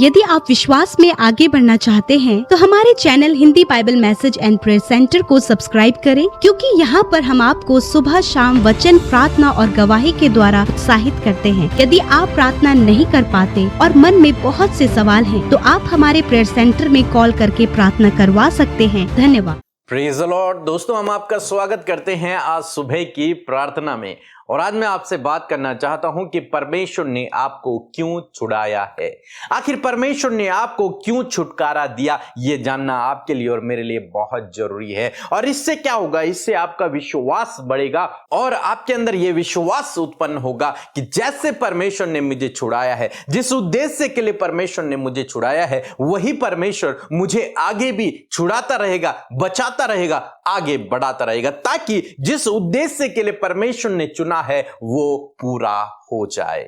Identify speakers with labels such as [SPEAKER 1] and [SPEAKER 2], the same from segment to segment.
[SPEAKER 1] यदि आप विश्वास में आगे बढ़ना चाहते हैं तो हमारे channel Hindi Bible message and prayer centre को सब्सक्राइब करें, क्योंकि यहाँ पर हम आपको सुबह शाम वचन, प्रार्थना और गवाही के द्वारा उत्साहित करते हैं। यदि आप प्रार्थना नहीं कर पाते और मन में बहुत से सवाल हैं, तो आप हमारे प्रेयर सेंटर में कॉल करके प्रार्थना करवा सकते हैं। धन्यवाद।
[SPEAKER 2] Praise the Lord. दोस्तों, हम आपका स्वागत करते हैं आज सुबह की प्रार्थना में। और आज मैं आपसे बात करना चाहता हूं कि परमेश्वर ने आपको क्यों छुड़ाया है। आखिर परमेश्वर ने आपको क्यों छुटकारा दिया, यह जानना आपके लिए और मेरे लिए बहुत जरूरी है। और इससे क्या होगा, इससे आपका विश्वास बढ़ेगा और आपके अंदर यह विश्वास उत्पन्न होगा कि जैसे परमेश्वर ने मुझे छुड़ाया है, जिस उद्देश्य के लिए परमेश्वर ने मुझे छुड़ाया है, वही परमेश्वर मुझे आगे भी छुड़ाता रहेगा, बचाता रहेगा, आगे बढ़ाता रहेगा, ताकि जिस उद्देश्य के लिए परमेश्वर ने चुना है वो पूरा हो जाए।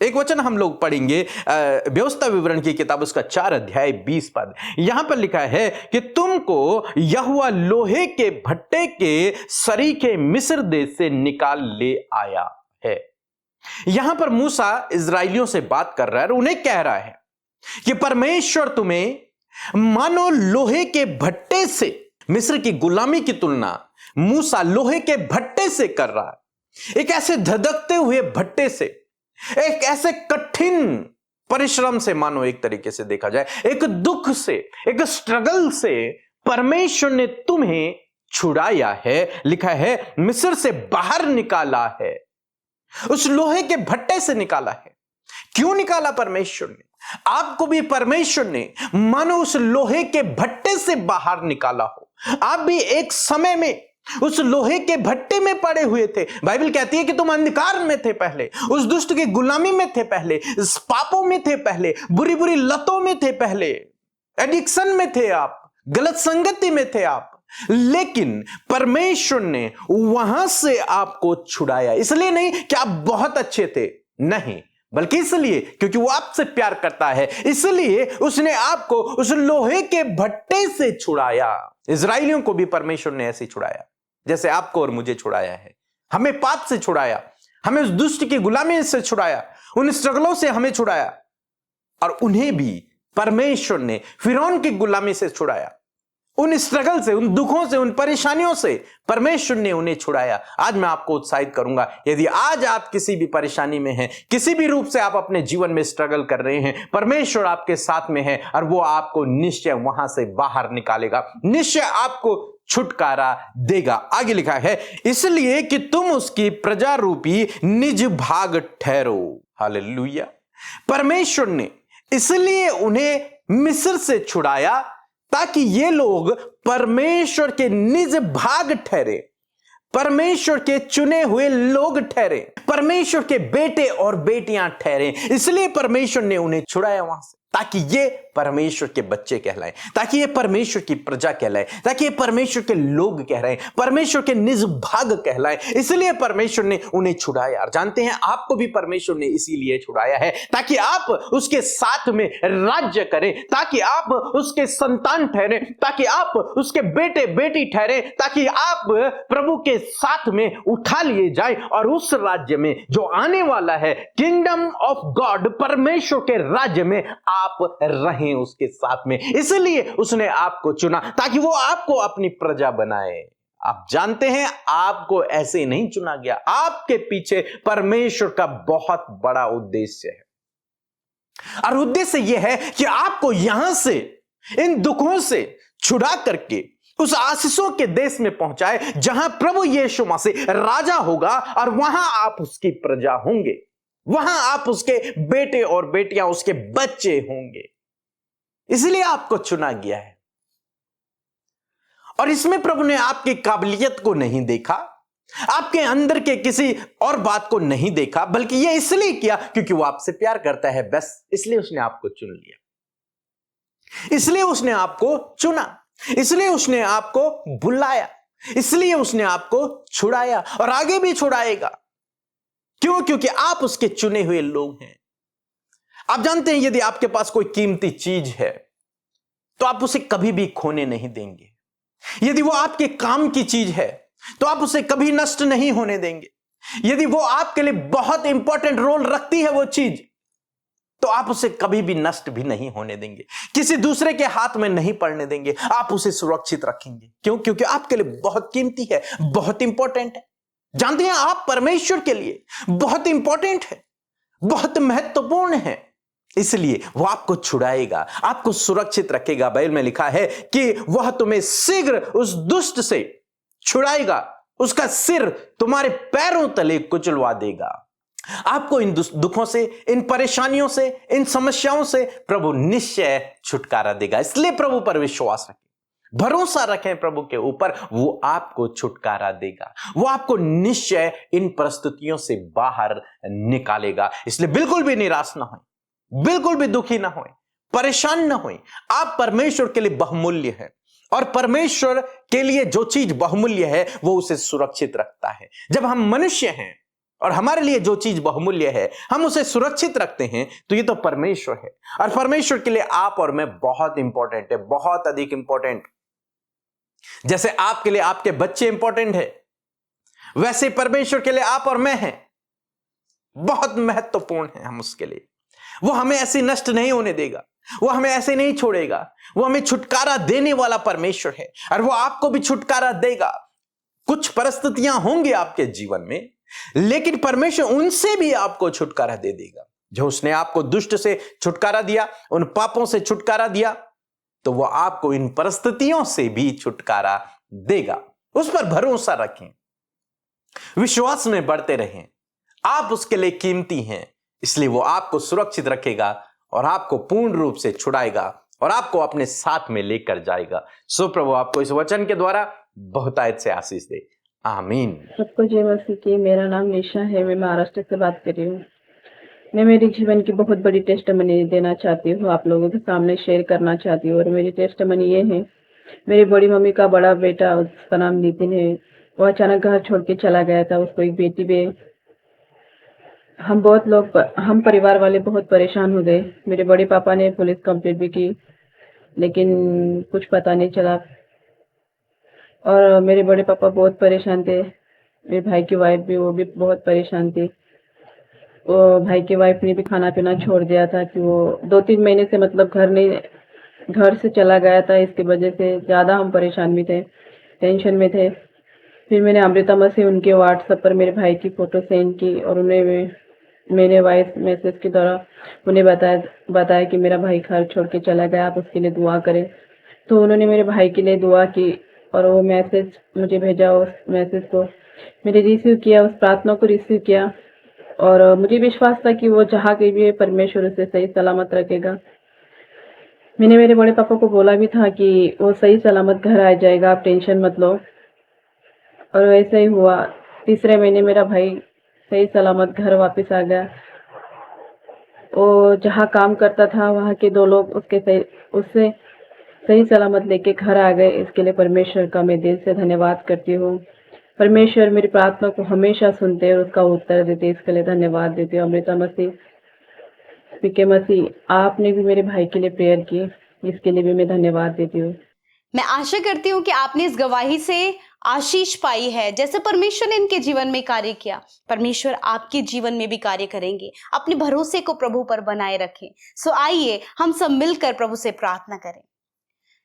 [SPEAKER 2] एक वचन हम लोग पढ़ेंगे व्यवस्था विवरण की किताब, उसका 4 अध्याय 20 पद। यहां पर लिखा है कि तुमको यहोवा लोहे के भट्टे के सरीखे मिस्र देश से निकाल ले आया है। यहां पर मूसा इजराइलियों से बात कर रहा है और उन्हें कह रहा है कि परमेश्वर तुम्हें मानो लोहे के भट्टे से, मिस्र की गुलामी की तुलना मूसा लोहे के भट्टे से कर रहा है, एक ऐसे धधकते हुए भट्टे से, एक ऐसे कठिन परिश्रम से, मानो एक तरीके से देखा जाए एक दुख से, एक स्ट्रगल से परमेश्वर ने तुम्हें छुड़ाया है। लिखा है मिस्र से बाहर निकाला है, उस लोहे के भट्टे से निकाला है। क्यों निकाला परमेश्वर ने? आपको भी परमेश्वर ने मानो उस लोहे के भट्टे से बाहर निकाला हो। आप भी एक समय में उस लोहे के भट्टे में पड़े हुए थे। बाइबल कहती है कि तुम अंधकार में थे पहले, उस दुष्ट की गुलामी में थे पहले, इस पापों में थे पहले, बुरी बुरी लतों में थे पहले, एडिक्शन में थे आप, गलत संगति में थे आप। लेकिन परमेश्वर ने वहां से आपको छुड़ाया। इसलिए नहीं कि आप बहुत अच्छे थे, नहीं, बल्कि इसलिए क्योंकि वो आपसे प्यार करता है, इसलिए उसने आपको उस लोहे के भट्टे से छुड़ाया। इजराइलियों को भी परमेश्वर ने ऐसे छुड़ाया जैसे आपको और मुझे छुड़ाया है। हमें पाप से छुड़ाया, हमें उस दुष्ट की गुलामी से छुड़ाया, उन स्ट्रगलों से हमें छुड़ाया। और उन्हें भी परमेश्वर ने फिरौन की गुलामी से छुड़ाया, उन स्ट्रगल से, उन दुखों से, उन परेशानियों से परमेश्वर ने उन्हें छुड़ाया। आज मैं आपको उत्साहित करूंगा, यदि आज आप किसी भी परेशानी में हैं, किसी भी रूप से आप अपने जीवन में स्ट्रगल कर रहे हैं, परमेश्वर आपके साथ में है और वो आपको निश्चय वहां से बाहर निकालेगा, निश्चय आपको छुटकारा देगा। आगे लिखा है इसलिए कि तुम उसकी प्रजा रूपी निज भाग ठहरो। हालेलुया। परमेश्वर ने इसलिए उन्हें मिस्र से छुड़ाया ताकि ये लोग परमेश्वर के निज भाग ठहरे, परमेश्वर के चुने हुए लोग ठहरे, परमेश्वर के बेटे और बेटियां ठहरे। इसलिए परमेश्वर ने उन्हें छुड़ाया वहां से, ताकि ये परमेश्वर के बच्चे कहलाएं, ताकि ये परमेश्वर की प्रजा कहलाए, ताकि ये परमेश्वर के लोग कहलाएं, परमेश्वर के निज भाग कहलाएं। इसलिए परमेश्वर ने उन्हें छुड़ाया। और जानते हैं, आपको भी परमेश्वर ने इसीलिए छुड़ाया है ताकि आप उसके साथ में राज्य करें, ताकि आप उसके संतान ठहरे, ताकि आप उसके बेटे बेटी ठहरे, ताकि आप प्रभु के साथ में उठा लिए जाए और उस राज्य में जो आने वाला है, किंगडम ऑफ गॉड, परमेश्वर के राज्य में आप रहें उसके साथ में। इसलिए उसने आपको चुना ताकि वो आपको अपनी प्रजा बनाए। आप जानते हैं, आपको ऐसे नहीं चुना गया, आपके पीछे परमेश्वर का बहुत बड़ा उद्देश्य है। और उद्देश्य यह है कि आपको यहां से, इन दुखों से छुड़ा करके उस आशीषों के देश में पहुंचाए जहां प्रभु यीशु मसीह राजा होगा और वहां आप उसकी प्रजा होंगे, वहां आप उसके बेटे और बेटियां, उसके बच्चे होंगे। इसलिए आपको चुना गया है। और इसमें प्रभु ने आपकी काबिलियत को नहीं देखा, आपके अंदर के किसी और बात को नहीं देखा, बल्कि यह इसलिए किया क्योंकि वो आपसे प्यार करता है, बस इसलिए उसने आपको चुन लिया, इसलिए उसने आपको चुना, इसलिए उसने आपको बुलाया, इसलिए उसने आपको छुड़ाया और आगे भी छुड़ाएगा। क्यों? क्योंकि आप उसके चुने हुए लोग हैं। आप जानते हैं, यदि आपके पास कोई कीमती चीज है तो आप उसे कभी भी खोने नहीं देंगे। यदि वो आपके काम की चीज है तो आप उसे कभी नष्ट नहीं होने देंगे। यदि वो आपके लिए बहुत इंपॉर्टेंट रोल रखती है वो चीज, तो आप उसे कभी भी नष्ट भी नहीं होने देंगे, किसी दूसरे के हाथ में नहीं पड़ने देंगे, आप उसे सुरक्षित रखेंगे। क्यों? क्योंकि आपके लिए बहुत कीमती है, बहुत इंपॉर्टेंट है। जानते हैं, आप परमेश्वर के लिए बहुत इंपॉर्टेंट है, बहुत महत्वपूर्ण है, इसलिए वो आपको छुड़ाएगा, आपको सुरक्षित रखेगा। बाइबल में लिखा है कि वह तुम्हें शीघ्र उस दुष्ट से छुड़ाएगा, उसका सिर तुम्हारे पैरों तले कुचलवा देगा। आपको इन दुखों से, इन परेशानियों से, इन समस्याओं से प्रभु निश्चय छुटकारा देगा। इसलिए प्रभु पर विश्वास रखें, भरोसा रखें प्रभु के ऊपर, वो आपको छुटकारा देगा, वो आपको निश्चय इन परिस्थितियों से बाहर निकालेगा। इसलिए बिल्कुल भी निराश ना हो, बिल्कुल भी दुखी ना हो, परेशान ना हो। आप परमेश्वर के लिए बहुमूल्य है, और परमेश्वर के लिए जो चीज बहुमूल्य है वो उसे सुरक्षित रखता है। जब हम मनुष्य हैं और हमारे लिए जो चीज बहुमूल्य है हम उसे सुरक्षित रखते हैं, तो ये तो परमेश्वर है। और परमेश्वर के लिए आप और मैं बहुत इंपॉर्टेंट है, बहुत अधिक इंपॉर्टेंट। जैसे आपके लिए आपके बच्चे इंपॉर्टेंट है, वैसे परमेश्वर के लिए आप और मैं हैं बहुत महत्वपूर्ण है। हम उसके लिए, वो हमें ऐसे नष्ट नहीं होने देगा, वो हमें ऐसे नहीं छोड़ेगा, वो हमें छुटकारा देने वाला परमेश्वर है, और वो आपको भी छुटकारा देगा। कुछ परिस्थितियां होंगी आपके जीवन में, लेकिन परमेश्वर उनसे भी आपको छुटकारा दे देगा। जो उसने आपको दुष्ट से छुटकारा दिया, उन पापों से छुटकारा दिया, तो वो आपको इन परिस्थितियों से भी छुटकारा देगा। उस पर भरोसा रखें, विश्वास में बढ़ते रहें। आप उसके लिए कीमती हैं, इसलिए वो आपको सुरक्षित रखेगा और आपको पूर्ण रूप से छुड़ाएगा और आपको अपने साथ में लेकर जाएगा। सो प्रभु आपको इस वचन के द्वारा बहुतायत से आशीष दे। आमीन।
[SPEAKER 3] सबको जय मसीह की। मेरा नाम निशा है, मैं महाराष्ट्र से बात कर रही हूँ। मैं मेरे जीवन की बहुत बड़ी टेस्टमनी देना चाहती हूँ, आप लोगों के सामने शेयर करना चाहती हूँ। और मेरी टेस्टमनी ये है, मेरी बड़ी मम्मी का बड़ा बेटा, उसका नाम नितिन है, वो अचानक घर छोड़ के चला गया था। उसको एक बेटी भी। हम परिवार वाले बहुत परेशान हो गए। मेरे बड़े पापा ने पुलिस कंप्लेंट भी की, लेकिन कुछ पता नहीं चला। और मेरे बड़े पापा बहुत परेशान थे। मेरे भाई की वाइफ भी, वो भी बहुत परेशान थी। वो भाई की वाइफ ने भी खाना पीना छोड़ दिया था कि वो 2-3 महीने से मतलब घर से चला गया था। इसकी वजह से ज़्यादा हम परेशान भी थे, टेंशन में थे। फिर मैंने अमृता से उनके व्हाट्सएप पर मेरे भाई की फ़ोटो सेंड की, और मैंने वॉइस मैसेज के द्वारा उन्हें बताया कि मेरा भाई घर छोड़ के चला गया, आप उसके लिए दुआ करें। तो उन्होंने मेरे भाई के लिए दुआ की, और वो मैसेज मुझे भेजा। उस मैसेज को मैंने रिसीव किया, उस प्रार्थना को रिसीव किया, और मुझे विश्वास था कि वो जहाँ कहीं भी परमेश्वर उसे सही सलामत रखेगा। मैंने मेरे बड़े पापा को बोला भी था कि वो सही सलामत घर आ जाएगा, आप टेंशन मत लो। और वैसा ही हुआ। तीसरे महीने मेरा भाई सही सलामत घर वापस आ गया। वो जहाँ काम करता था वहाँ के 2 लोग उससे सही सलामत लेके घर आ गए। इसके लिए परमेश्वर का मैं दिल से धन्यवाद करती हूँ। परमेश्वर मेरी प्रार्थना को हमेशा सुनते हैं और उसका उत्तर देते, इसके लिए धन्यवाद देती हूँ। अमृता मसीह, पीके मसीह, आपने भी मेरे भाई के लिए प्रेयर की, इसके लिए भी मैं धन्यवाद देती हूँ।
[SPEAKER 1] मैं आशा करती हूँ कि आपने इस गवाही से आशीष पाई है। जैसे परमेश्वर ने इनके जीवन में कार्य किया, परमेश्वर आपके जीवन में भी कार्य करेंगे। अपने भरोसे को प्रभु पर बनाए रखें। सो आइए हम सब मिलकर प्रभु से प्रार्थना करें।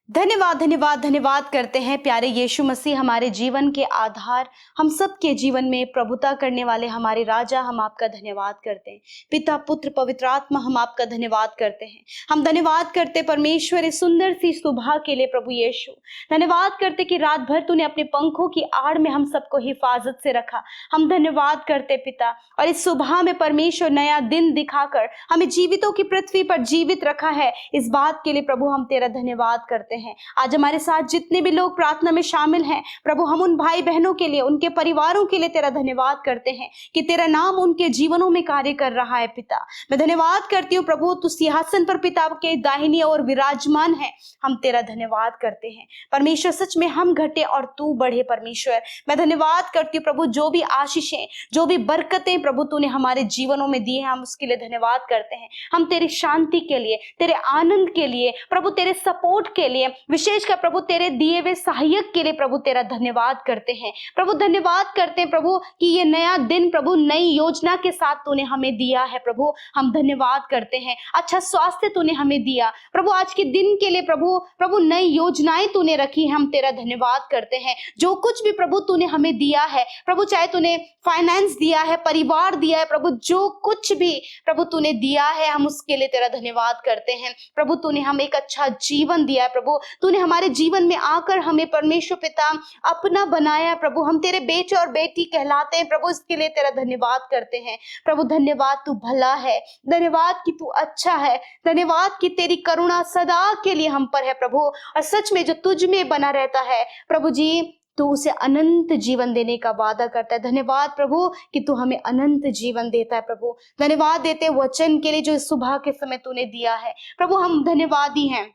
[SPEAKER 1] धन्यवाद धन्यवाद धन्यवाद करते हैं प्यारे यीशु मसीह, हमारे जीवन के आधार, हम सबके जीवन में प्रभुता करने वाले हमारे राजा, हम आपका धन्यवाद करते हैं। पिता, पुत्र, पवित्र आत्मा, हम आपका धन्यवाद करते हैं। हम धन्यवाद करते परमेश्वर इस सुंदर सी सुबह के लिए। प्रभु यीशु, धन्यवाद करते कि रात भर तूने अपने पंखों की आड़ में हम सबको हिफाजत से रखा। हम धन्यवाद करते पिता, और इस सुबह में परमेश्वर नया दिन दिखाकर हमें जीवितों की पृथ्वी पर जीवित रखा है। इस बात के लिए प्रभु हम तेरा धन्यवाद करते हैं। आज हमारे साथ जितने भी लोग प्रार्थना में शामिल हैं प्रभु, हम उन भाई बहनों के लिए, उनके परिवारों के लिए तेरा धन्यवाद करते हैं कि तेरा नाम उनके जीवनों में कार्य कर रहा है। पिता, मैं धन्यवाद करती हूँ प्रभु, तू सिंहासन पर पिता के दाहिनी ओर विराजमान है। हम तेरा धन्यवाद करते हैं परमेश्वर। सच में हम घटे और तू बढ़े। परमेश्वर, मैं धन्यवाद करती हूँ प्रभु, जो भी आशीषें, जो भी बरकतें प्रभु तूने हमारे जीवनों में दी है, हम उसके लिए धन्यवाद करते हैं। हम तेरी शांति के लिए, तेरे आनंद के लिए प्रभु, तेरे सपोर्ट के लिए लिए, विशेषकर प्रभु तेरे दिए हुए सहायक के लिए प्रभु तेरा धन्यवाद करते हैं। प्रभु धन्यवाद करते हैं प्रभु कि ये नया दिन प्रभु नई योजना के साथ तूने हमें दिया है। प्रभु हम धन्यवाद करते हैं, अच्छा स्वास्थ्य तूने हमें दिया प्रभु, आज के दिन के लिए प्रभु नई योजनाएं तूने रखी है, हम तेरा धन्यवाद करते हैं। जो कुछ भी प्रभु तूने हमें दिया है प्रभु, चाहे तूने फाइनेंस दिया है, परिवार दिया है प्रभु, जो कुछ भी प्रभु तूने दिया है हम उसके लिए तेरा धन्यवाद करते हैं। प्रभु तूने हमें एक अच्छा जीवन दिया है प्रभु, तूने हमारे जीवन में आकर हमें परमेश्वर पिता अपना बनाया है प्रभु, हम तेरे बेटे और बेटी कहलाते हैं प्रभु, इसके लिए तेरा धन्यवाद करते हैं। प्रभु धन्यवाद तू भला है, धन्यवाद कि तू अच्छा है, धन्यवाद कि तेरी करुणा सदा के लिए हम पर है प्रभु, और सच में जो तुझ में बना रहता है प्रभु जी तू उसे अनंत जीवन देने का वादा करता है। धन्यवाद प्रभु कि तू हमें अनंत जीवन देता है प्रभु। धन्यवाद देते वचन के लिए जो इस सुबह के समय तूने दिया है प्रभु, हम धन्यवादी हैं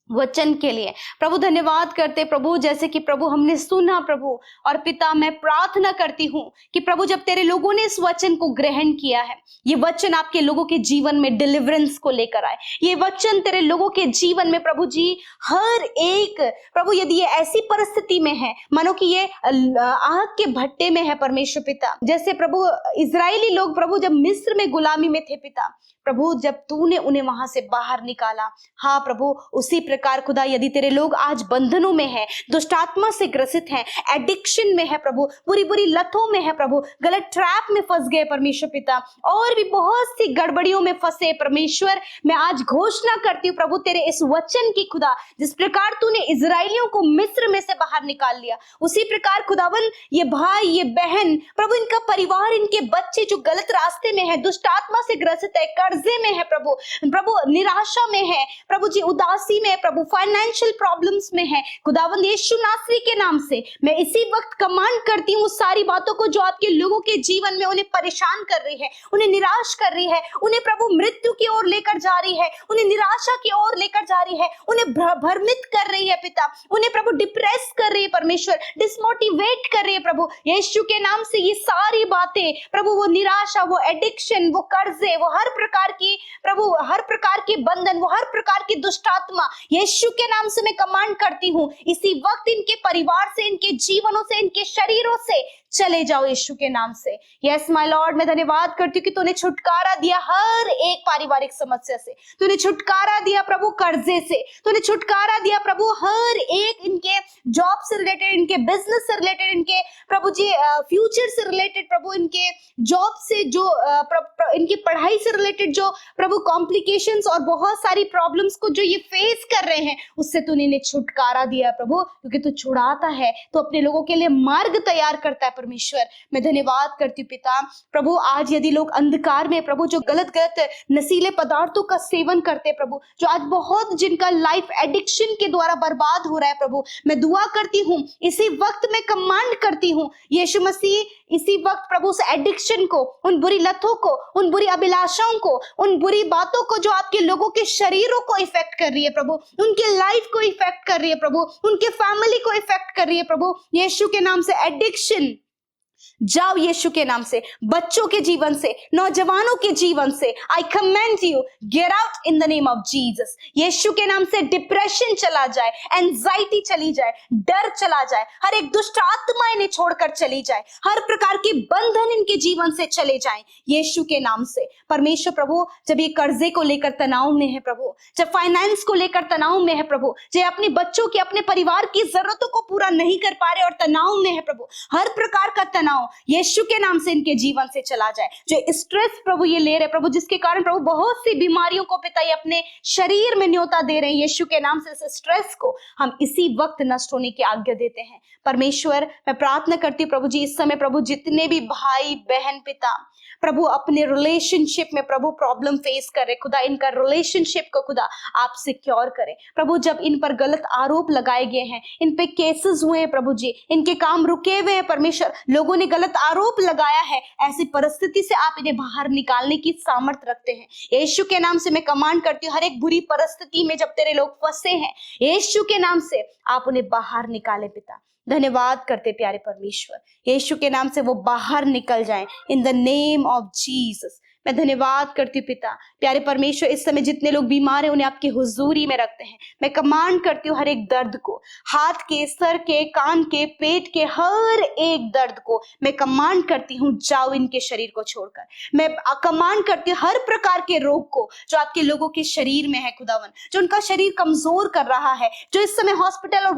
[SPEAKER 1] वचन के लिए प्रभु। धन्यवाद करते प्रभु जैसे कि प्रभु हमने सुना प्रभु, और पिता मैं प्रार्थना करती हूँ कि प्रभु जब तेरे लोगों ने इस वचन को ग्रहण किया है, ये वचन आपके लोगों के जीवन में डिलीवरेंस को लेकर आए, ये वचन तेरे लोगों के जीवन में प्रभु जी हर एक प्रभु, यदि ये ऐसी परिस्थिति में है मानो कि ये आग के भट्टे में है परमेश्वर पिता, जैसे प्रभु इजरायली लोग प्रभु जब मिस्र में गुलामी में थे पिता प्रभु, जब तूने उन्हें वहां से बाहर निकाला, हाँ प्रभु उसी प्रकार खुदा यदि तेरे लोग आज बंधनों में है, दुष्ट आत्मा से ग्रसित हैं, एडिक्शन में है प्रभु, बुरी बुरी लतों में है प्रभु, गलत ट्रैप में फंस गए परमेश्वर पिता, और भी बहुत सी गड़बड़ियों में फंसे परमेश्वर, मैं आज घोषणा करती हूँ प्रभु तेरे इस वचन की खुदा, जिस प्रकार तूने इजरायलियों को मिस्र में से बाहर निकाल लिया, उसी प्रकार खुदावन ये भाई ये बहन प्रभु, इनका परिवार, इनके बच्चे जो गलत रास्ते में है, दुष्ट आत्मा से ग्रसित है, कर्जे में है प्रभु, प्रभु निराशा में है प्रभु जी, उदासी में है प्रभु, फाइनेंशियल प्रॉब्लम्स में है खुदावंद, यीशु नासरी के नाम से मैं इसी वक्त कमांड करती हूँ सारी बातों को जो आपके लोगों के जीवन में उन्हें परेशान कर रही है, उन्हें निराश कर रही है, उन्हें प्रभु मृत्यु की ओर लेकर जा रही है, उन्हें निराशा की ओर लेकर जा रही है, उन्हें भ्रमित कर रही है पिता, उन्हें प्रभु डिप्रेस कर रही है परमेश्वर, डिसमोटिवेट कर रही है प्रभु, यीशु के नाम से ये सारी बातें प्रभु, वो निराशा, वो एडिक्शन, वो कर्जे, वो हर प्रकार की प्रभु, हर प्रकार के बंधन, वो हर प्रकार की दुष्ट आत्मा यीशु के नाम से मैं कमांड करती हूँ इसी वक्त इनके परिवार से, इनके जीवनों से, इनके शरीरों से चले जाओ यीशु के नाम से। यस माय लॉर्ड, मैं धन्यवाद करती हूँ कि तूने छुटकारा दिया हर एक पारिवारिक समस्या से, तूने छुटकारा दिया प्रभु कर्जे से, तूने छुटकारा दिया प्रभु हर एक इनके जॉब से रिलेटेड, इनके बिजनेस से रिलेटेड, इनके प्रभु जी फ्यूचर से रिलेटेड प्रभु, इनके जॉब से जो इनकी पढ़ाई से रिलेटेड जो प्रभु कॉम्प्लिकेशंस और बहुत सारी प्रॉब्लम्स को जो ये फेस कर रहे हैं, उससे तूने इन्हें छुटकारा दिया प्रभु, क्योंकि तू छुड़ाता है तो अपने लोगों के लिए मार्ग तैयार करता है परमेश्वर। मैं धन्यवाद करती हूँ पिता प्रभु, आज यदि लोग अंधकार में प्रभु जो गलत गलत नशीले पदार्थों का सेवन करते प्रभु, जो आज बहुत जिनका लाइफ एडिक्शन के द्वारा बर्बाद हो रहा है प्रभु, मैं दुआ करती हूँ इसी वक्त मैं कमांड करती हूँ यीशु मसीह, इसी वक्त प्रभु उस एडिक्शन को, उन बुरी लतों को, उन बुरी अभिलाषाओं को, उन बुरी बातों को जो आपके लोगों के शरीरों को इफेक्ट कर रही है प्रभु, उनके लाइफ को इफेक्ट कर रही है प्रभु, उनके फैमिली को इफेक्ट कर रही है प्रभु, यीशु के नाम से एडिक्शन जाओ यीशु के नाम से, बच्चों के जीवन से, नौजवानों के जीवन से, I command you get out in the name of Jesus. यीशु के नाम से डिप्रेशन चला जाए, एंजाइटी चली जाए, डर चला जाए, हर एक दुष्ट आत्मा इन्हें छोड़कर चली जाए, हर प्रकार के बंधन इनके जीवन से चले जाएं यीशु के नाम से। परमेश्वर प्रभु, जब ये कर्जे को लेकर तनाव में है प्रभु, जब फाइनेंस को लेकर तनाव में है प्रभु, जब अपने बच्चों की, अपने परिवार की जरूरतों को पूरा नहीं कर पा रहे और तनाव में है प्रभु, हर प्रकार का तनाव यीशु के नाम से इनके जीवन से चला जाए। जो स्ट्रेस प्रभु ये ले रहे प्रभु, जिसके कारण प्रभु बहुत सी बीमारियों को पिता ये अपने शरीर में न्योता दे रहे हैं, यीशु के नाम से इस स्ट्रेस को हम इसी वक्त नष्ट होने की आज्ञा देते हैं। परमेश्वर, मैं प्रार्थना करती हूँ प्रभु जी, इस समय प्रभु जितने भी भाई बहन पिता प्रभु अपने रिलेशनशिप में प्रभु प्रॉब्लम फेस कर रहे, खुदा इनका रिलेशनशिप को खुदा आप सिक्योर करें प्रभु। जब इन पर गलत आरोप लगाए गए हैं, इन पे केसेस हुए हैं प्रभु जी, इनके काम रुके हुए हैं परमेश्वर, लोगों ने गलत आरोप लगाया है, ऐसी परिस्थिति से आप इन्हें बाहर निकालने की सामर्थ्य रखते हैं। यीशु के नाम से मैं कमांड करती हूँ, हर एक बुरी परिस्थिति में जब तेरे लोग फंसे हैं, यीशु के नाम से आप उन्हें बाहर निकाले पिता। धन्यवाद करते प्यारे परमेश्वर, यीशु के नाम से वो बाहर निकल जाएं इन द नेम ऑफ जीसस। मैं धन्यवाद करती हूँ पिता। प्यारे परमेश्वर, इस समय जितने लोग बीमार हैं उन्हें आपकी हुजूरी में रखते हैं। मैं कमांड करती हूँ हर एक दर्द को, हाथ के, सर के, कान के, पेट के, हर एक दर्द को मैं कमांड करती हूँ जाओ इनके शरीर को छोड़कर। मैं कमांड करती हूँ हर प्रकार के रोग को जो आपके लोगों के शरीर में है खुदावन, जो उनका शरीर कमजोर कर रहा है, जो इस समय हॉस्पिटल और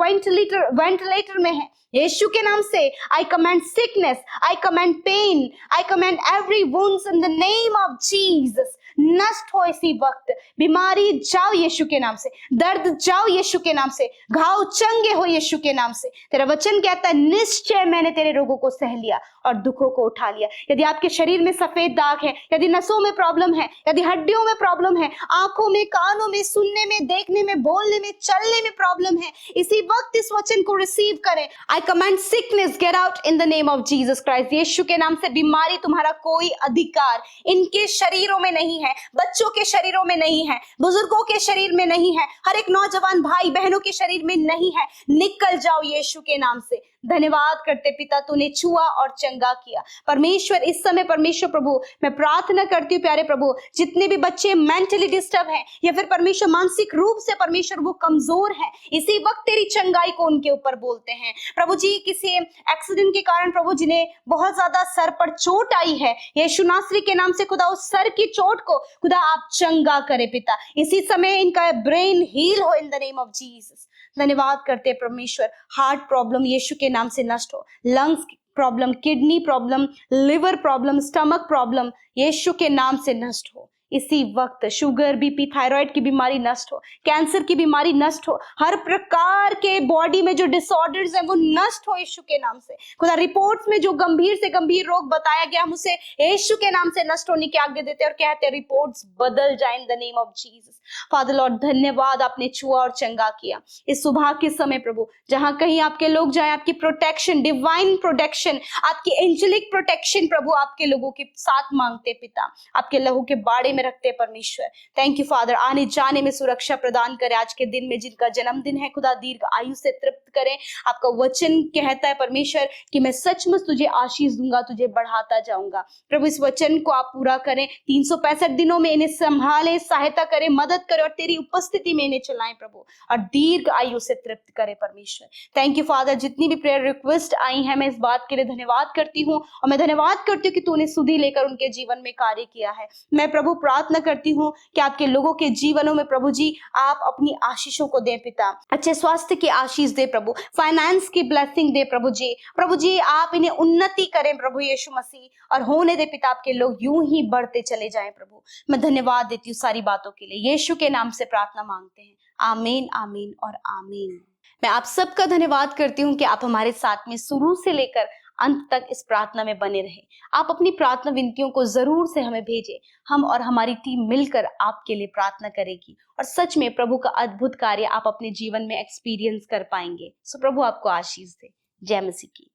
[SPEAKER 1] वेंटिलेटर में है, यीशु के नाम से I command sickness, I command pain, I command every wounds in the name of Jesus. नष्ट हो इसी वक्त, बीमारी जाओ यीशु के नाम से, दर्द जाओ यीशु के नाम से, घाव चंगे हो यीशु के नाम से। तेरा वचन कहता है निश्चय मैंने तेरे रोगों को सह लिया और दुखों को उठा लिया। यदि आपके शरीर में सफेद दाग है, यदि नसों में प्रॉब्लम है, यदि हड्डियों में प्रॉब्लम है, आंखों में, कानों में, सुनने में, देखने में, बोलने में, चलने में प्रॉब्लम है, इसी वक्त इस वचन को रिसीव करें। I command sickness get out in the name of Jesus Christ. यीशु के नाम से बीमारी तुम्हारा कोई अधिकार इनके शरीरों में नहीं है, बच्चों के शरीरों में नहीं है, बुजुर्गों के शरीर में नहीं है, हर एक नौजवान भाई बहनों के शरीर में नहीं है। निकल जाओ यीशु के नाम से। धन्यवाद करते पिता, तूने छुआ और चंगा किया। परमेश्वर इस समय परमेश्वर प्रभु मैं प्रार्थना करती हूँ प्यारे प्रभु, जितने भी बच्चे मेंटली डिस्टर्ब हैं या फिर परमेश्वर मानसिक रूप से परमेश्वर वो कमजोर हैं, इसी वक्त तेरी चंगाई को उनके ऊपर बोलते हैं प्रभु जी। किसी एक्सीडेंट के कारण प्रभु जिन्हें बहुत ज्यादा सर पर चोट आई है, यीशु नासरी के नाम से खुदा उस सर की चोट को खुदा आप चंगा करे पिता। इसी समय इनका ब्रेन हील हो इन द नेम ऑफ जीसस। धन्यवाद करते हैं परमेश्वर। हार्ट प्रॉब्लम यीशु के नाम से नष्ट हो, lungs problem, kidney problem, liver problem, stomach problem यीशु के नाम से नष्ट हो। इसी वक्त शुगर, बीपी, थायराइड की बीमारी नष्ट हो, कैंसर की बीमारी नष्ट हो, हर प्रकार के बॉडी में जो डिसऑर्डर्स हैं वो नष्ट हो यीशु के नाम से। खुदा रिपोर्ट्स में जो गंभीर से गंभीर रोग बताया गया, हम उसे यीशु के नाम से नष्ट होने की आज्ञा देते हैं और कहते हैं रिपोर्ट्स बदल जाए इन the name of Jesus. Father Lord धन्यवाद, आपने छुआ और चंगा किया। इस सुबह के समय प्रभु जहां कहीं आपके लोग जाए, आपकी प्रोटेक्शन, डिवाइन प्रोटेक्शन, आपकी एंजेलिक प्रोटेक्शन प्रभु आपके लोगों के साथ मांगते पिता, आपके लहू के बाड़े में रखते परमेश्वर। थैंक यू फादर, आने जाने में सुरक्षा प्रदान करें। आज के दिन में जिनका जन्मदिन है खुदा दीर्घ आयु से तृप्त करें। आपका वचन कहता है परमेश्वर कि मैं सचमुच तुझे आशीष दूंगा, तुझे बढ़ाता जाऊंगा। प्रभु इस वचन को आप पूरा करें, 365 दिनों में इन्हें संभालें, सहायता करें, मदद करें और तेरी उपस्थिति में इन्हें चलाएं प्रभु, और दीर्घ आयु से तृप्त करें परमेश्वर। थैंक यू फादर, जितनी भी प्रेयर रिक्वेस्ट आई है मैं इस बात के लिए धन्यवाद करती हूँ, और मैं धन्यवाद करती हूँ कि तूने सुधि लेकर उनके जीवन में कार्य किया है। मैं प्रभु प्रार्थना करती हूँ कि आपके लोगों के जीवनों में प्रभु जी आप अपनी आशीषों को दे पिता, अच्छे स्वास्थ्य की आशीष दे प्रभु, फाइनेंस की ब्लेसिंग दे प्रभु जी आप इन्हें उन्नति करें प्रभु यीशु मसीह, और होने दे पिता आपके लोग यूं ही बढ़ते चले जाएं प्रभु। मैं धन्यवाद देती हूँ सारी बातों के लिए, यीशु के नाम से प्रार्थना मांगते हैं, आमीन आमीन और आमीन। मैं आप सबका धन्यवाद करती हूँ कि आप हमारे साथ में शुरू से लेकर अंत तक इस प्रार्थना में बने रहे। आप अपनी प्रार्थना विनतियों को जरूर से हमें भेजें, हम और हमारी टीम मिलकर आपके लिए प्रार्थना करेगी, और सच में प्रभु का अद्भुत कार्य आप अपने जीवन में एक्सपीरियंस कर पाएंगे। सो प्रभु आपको आशीष दे। जय मसीह की।